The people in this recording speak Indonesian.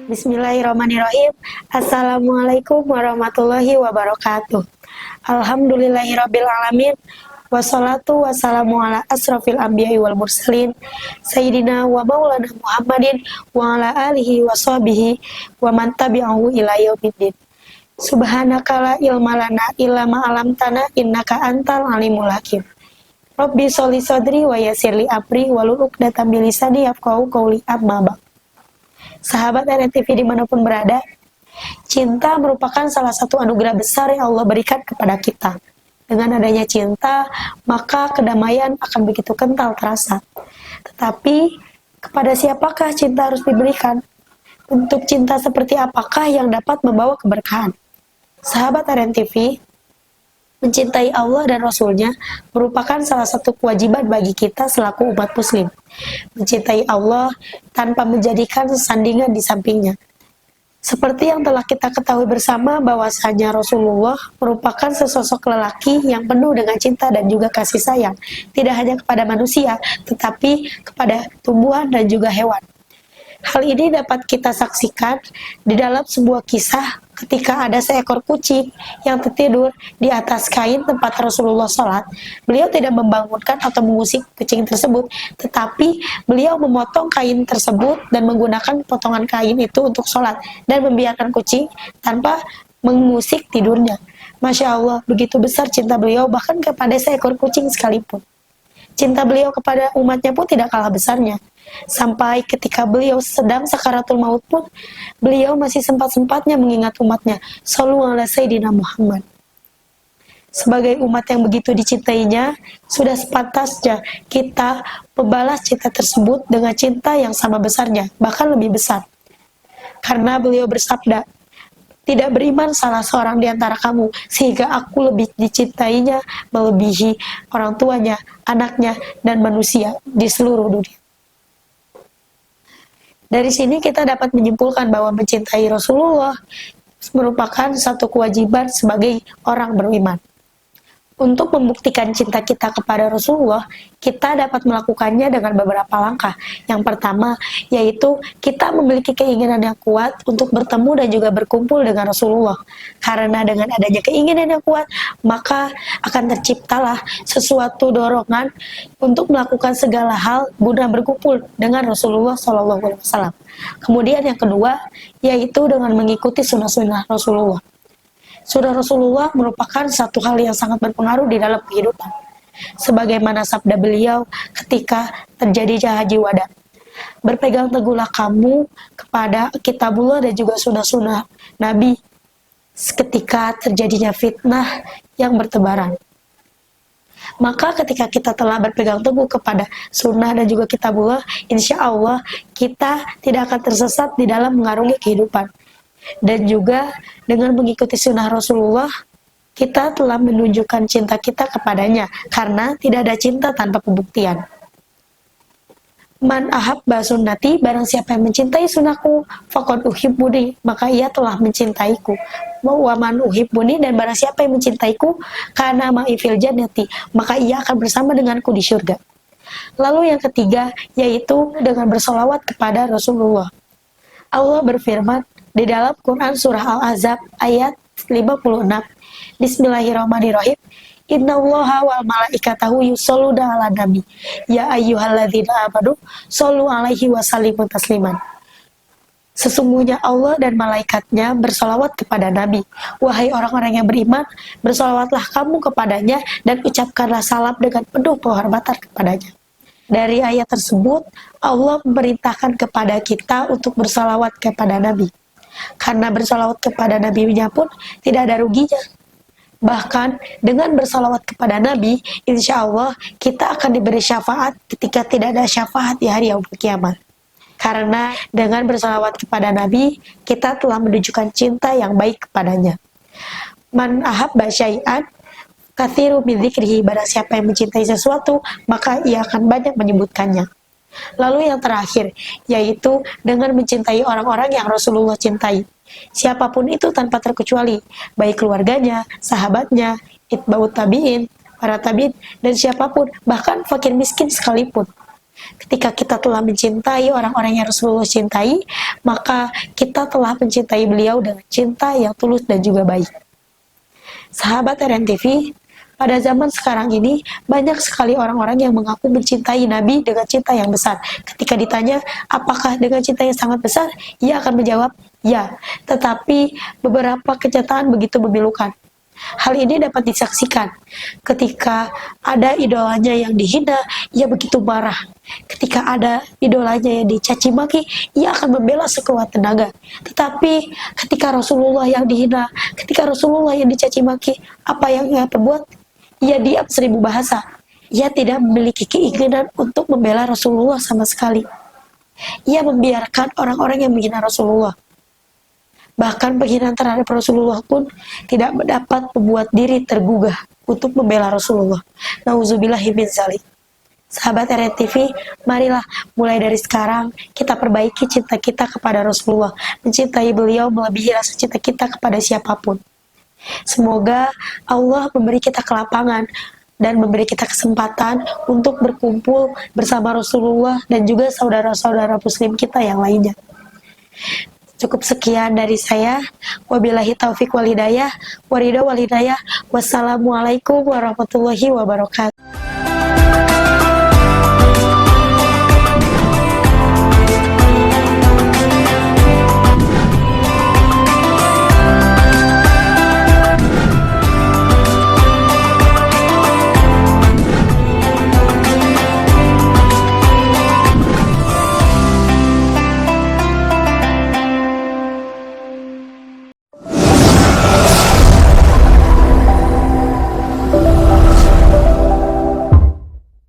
Bismillahirrahmanirrahim. Assalamualaikum warahmatullahi wabarakatuh. Alhamdulillahirabbil alamin. Wassalatu wassalamu ala asrafil anbiya'i wal mursalin sayyidina wa maulana Muhammadin wa ala alihi wa sahbihi wa man tabi'ahu ila yaumiddin. Subhanaka la ilma lana illa ma 'allamtana innaka antal alimul hakim. Rabbi sholli sadri wa yassirli amri wahlul 'uqdatam min lisani yafqahu qawli, amma ba'd. Sahabat RNTV dimanapun berada, cinta merupakan salah satu anugerah besar yang Allah berikan kepada kita. Dengan adanya cinta, maka kedamaian akan begitu kental terasa. Tetapi, kepada siapakah cinta harus diberikan? Bentuk cinta seperti apakah yang dapat membawa keberkahan? Sahabat RNTV, mencintai Allah dan Rasul-Nya merupakan salah satu kewajiban bagi kita selaku umat muslim. Mencintai Allah tanpa menjadikan sandingan di sampingnya. Seperti yang telah kita ketahui bersama bahwasanya Rasulullah merupakan sesosok lelaki yang penuh dengan cinta dan juga kasih sayang. Tidak hanya kepada manusia, tetapi kepada tumbuhan dan juga hewan. Hal ini dapat kita saksikan di dalam sebuah kisah ketika ada seekor kucing yang tertidur di atas kain tempat Rasulullah sholat. Beliau tidak membangunkan atau mengusik kucing tersebut, tetapi beliau memotong kain tersebut dan menggunakan potongan kain itu untuk sholat dan membiarkan kucing tanpa mengusik tidurnya. Masya Allah, begitu besar cinta beliau bahkan kepada seekor kucing sekalipun. Cinta beliau kepada umatnya pun tidak kalah besarnya. Sampai ketika beliau sedang sakaratul maut pun, beliau masih sempat-sempatnya mengingat umatnya. Shallu ala Sayyidina Muhammad. Sebagai umat yang begitu dicintainya, sudah sepantasnya kita membalas cinta tersebut dengan cinta yang sama besarnya, bahkan lebih besar. Karena beliau bersabda, tidak beriman salah seorang di antara kamu, sehingga aku lebih dicintainya melebihi orang tuanya, anaknya, dan manusia di seluruh dunia. Dari sini kita dapat menyimpulkan bahwa mencintai Rasulullah merupakan satu kewajiban sebagai orang beriman. Untuk membuktikan cinta kita kepada Rasulullah, kita dapat melakukannya dengan beberapa langkah. Yang pertama, yaitu kita memiliki keinginan yang kuat untuk bertemu dan juga berkumpul dengan Rasulullah. Karena dengan adanya keinginan yang kuat, maka akan terciptalah sesuatu dorongan untuk melakukan segala hal guna berkumpul dengan Rasulullah SAW. Kemudian yang kedua, yaitu dengan mengikuti sunnah-sunnah Rasulullah. Sunnah Rasulullah merupakan satu hal yang sangat berpengaruh di dalam kehidupan. Sebagaimana sabda beliau ketika terjadi haji wada. Berpegang teguhlah kamu kepada kitabullah dan juga sunnah-sunnah Nabi ketika terjadinya fitnah yang bertebaran. Maka ketika kita telah berpegang teguh kepada sunnah dan juga kitabullah, insya Allah kita tidak akan tersesat di dalam mengarungi kehidupan. Dan juga dengan mengikuti sunnah Rasulullah, kita telah menunjukkan cinta kita kepadanya, karena tidak ada cinta tanpa pembuktian. Man ahabba sunnati, barang siapa yang mencintai sunnahku, faqad uhibbuni, maka ia telah mencintaiku. Wa man uhibbuni, dan barang siapa yang mencintaiku, kana ma'i fil jannati, maka ia akan bersama denganku di surga. Lalu yang ketiga, yaitu dengan bersolawat kepada Rasulullah. Allah berfirman di dalam Quran surah Al-Ahzab ayat 56. Bismillahirrahmanirrahim. Innallaha wal malaikatahu yusholluna 'alan nabi. Ya ayyuhalladzina amanu shollu 'alaihi wa sallimu tasliman. Sesungguhnya Allah dan malaikatnya bersolawat kepada Nabi. Wahai orang-orang yang beriman, bersolawatlah kamu kepadanya dan ucapkanlah salam dengan penuh penghormatan kepadanya. Dari ayat tersebut, Allah memerintahkan kepada kita untuk bersolawat kepada Nabi. Karena bersolawat kepada Nabi-Nya pun tidak ada ruginya. Bahkan dengan bersolawat kepada Nabi, insya Allah kita akan diberi syafaat ketika tidak ada syafaat di hari yaumul kiamat. Karena dengan bersolawat kepada Nabi, kita telah menunjukkan cinta yang baik kepadanya. Man ahabba syai'an katsiru min dzikrihi, barang siapa yang mencintai sesuatu, maka ia akan banyak menyebutkannya. Lalu yang terakhir, yaitu dengan mencintai orang-orang yang Rasulullah cintai. Siapapun itu tanpa terkecuali, baik keluarganya, sahabatnya, itba'ut tabi'in, para tabi'in, dan siapapun, bahkan fakir miskin sekalipun. Ketika kita telah mencintai orang-orang yang Rasulullah cintai, maka kita telah mencintai beliau dengan cinta yang tulus dan juga baik. Sahabat RNTV, pada zaman sekarang ini banyak sekali orang-orang yang mengaku mencintai Nabi dengan cinta yang besar. Ketika ditanya apakah dengan cinta yang sangat besar, ia akan menjawab ya. Tetapi beberapa kenyataan begitu memilukan. Hal ini dapat disaksikan ketika ada idolanya yang dihina, ia begitu marah. Ketika ada idolanya yang dicaci maki, ia akan membela sekuat tenaga. Tetapi ketika Rasulullah yang dihina, ketika Rasulullah yang dicaci maki, apa yang ia perbuat? Ia diam 1000 bahasa. Ia tidak memiliki keinginan untuk membela Rasulullah sama sekali. Ia membiarkan orang-orang yang menghina Rasulullah. Bahkan penghinaan terhadap Rasulullah pun tidak dapat membuat diri tergugah untuk membela Rasulullah. Nauzubillahi min dzalik. Sahabat RNTV, marilah mulai dari sekarang kita perbaiki cinta kita kepada Rasulullah, mencintai beliau melebihi rasa cinta kita kepada siapapun. Semoga Allah memberi kita kelapangan dan memberi kita kesempatan untuk berkumpul bersama Rasulullah dan juga saudara-saudara muslim kita yang lainnya. Cukup sekian dari saya. Wabillahi taufiq wal hidayah, waridho wal hidayah. Wassalamualaikum warahmatullahi wabarakatuh.